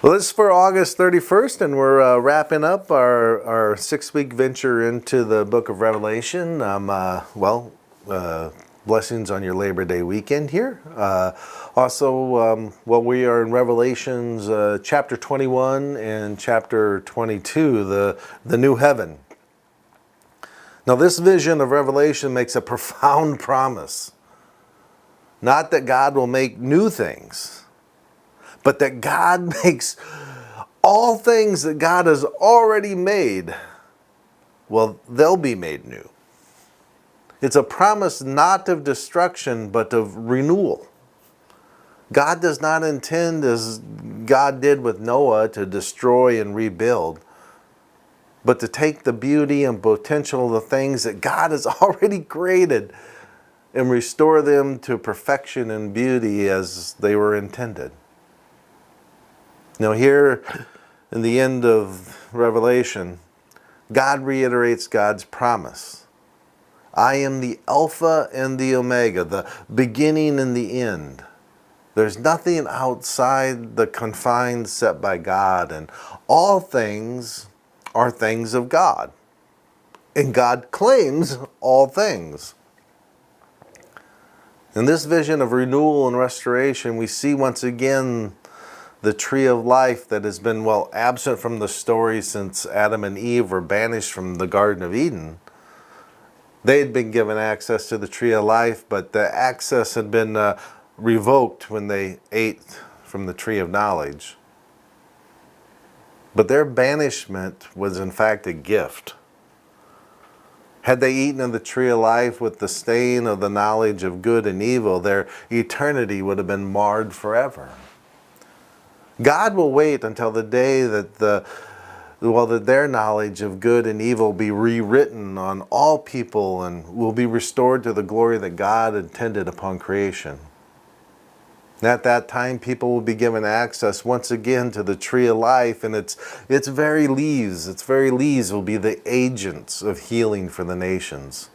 Well, this is for August 31st, and we're wrapping up our 6-week venture into the book of Revelation. Blessings on your Labor Day weekend here. We are in Revelations chapter 21 and chapter 22, the new heaven. Now, this vision of Revelation makes a profound promise. Not that God will make new things, but that God makes all things that God has already made, well, they'll be made new. It's a promise not of destruction, but of renewal. God does not intend, as God did with Noah, to destroy and rebuild, but to take the beauty and potential of the things that God has already created and restore them to perfection and beauty as they were intended. Now here, in the end of Revelation, God reiterates God's promise. I am the Alpha and the Omega, the beginning and the end. There's nothing outside the confines set by God, and all things are things of God. And God claims all things. In this vision of renewal and restoration, we see once again the tree of life that has been, absent from the story since Adam and Eve were banished from the Garden of Eden. They had been given access to the tree of life, but the access had been revoked when they ate from the tree of knowledge. But their banishment was in fact a gift. Had they eaten of the tree of life with the stain of the knowledge of good and evil, their eternity would have been marred forever. God will wait until the day that that their knowledge of good and evil be rewritten on all people and will be restored to the glory that God intended upon creation. And at that time, people will be given access once again to the tree of life, and its very leaves will be the agents of healing for the nations.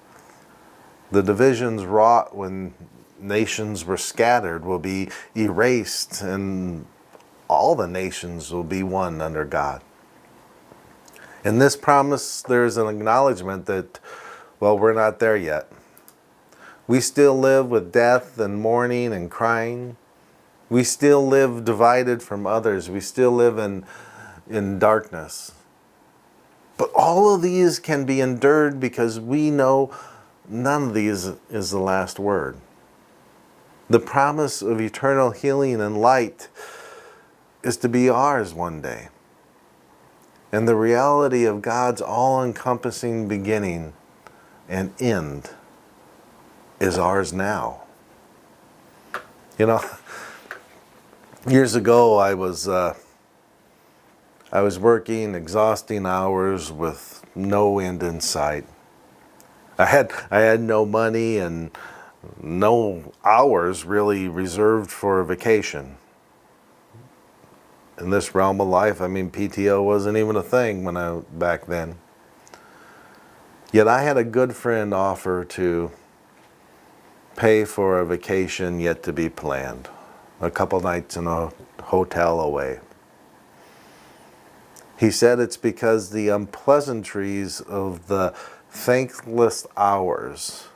The divisions wrought when nations were scattered will be erased, and all the nations will be one under God. In this promise, there's an acknowledgement that, we're not there yet. We still live with death and mourning and crying. We still live divided from others. We still live in darkness. But all of these can be endured because we know none of these is the last word. The promise of eternal healing and light is to be ours one day. And the reality of God's all-encompassing beginning and end is ours now. Years ago I was working exhausting hours with no end in sight. I had no money and no hours really reserved for a vacation. In this realm of life, PTO wasn't even a thing back then. Yet I had a good friend offer to pay for a vacation yet to be planned. A couple nights in a hotel away. He said it's because the unpleasantries of the thankless hours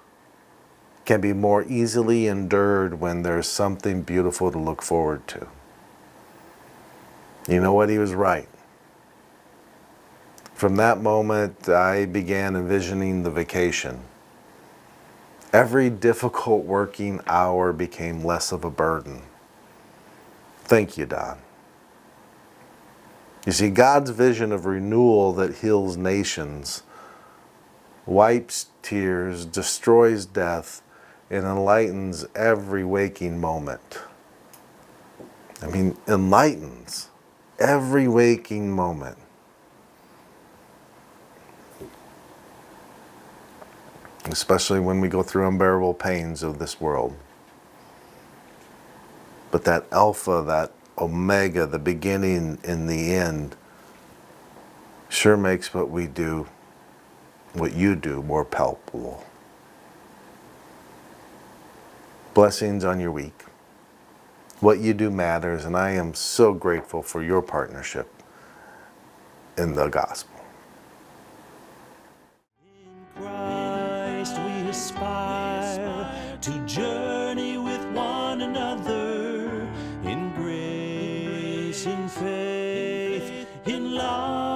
can be more easily endured when there's something beautiful to look forward to. You know what? He was right. From that moment, I began envisioning the vacation. Every difficult working hour became less of a burden. Thank you, Don. You see, God's vision of renewal that heals nations, wipes tears, destroys death, and enlightens every waking moment. Enlightens every waking moment. Especially when we go through unbearable pains of this world. But that Alpha, that Omega, the beginning and the end, sure makes what you do, more palpable. Blessings on your week. What you do matters, and I am so grateful for your partnership in the gospel. In Christ we aspire to journey with one another in grace, in faith, in love.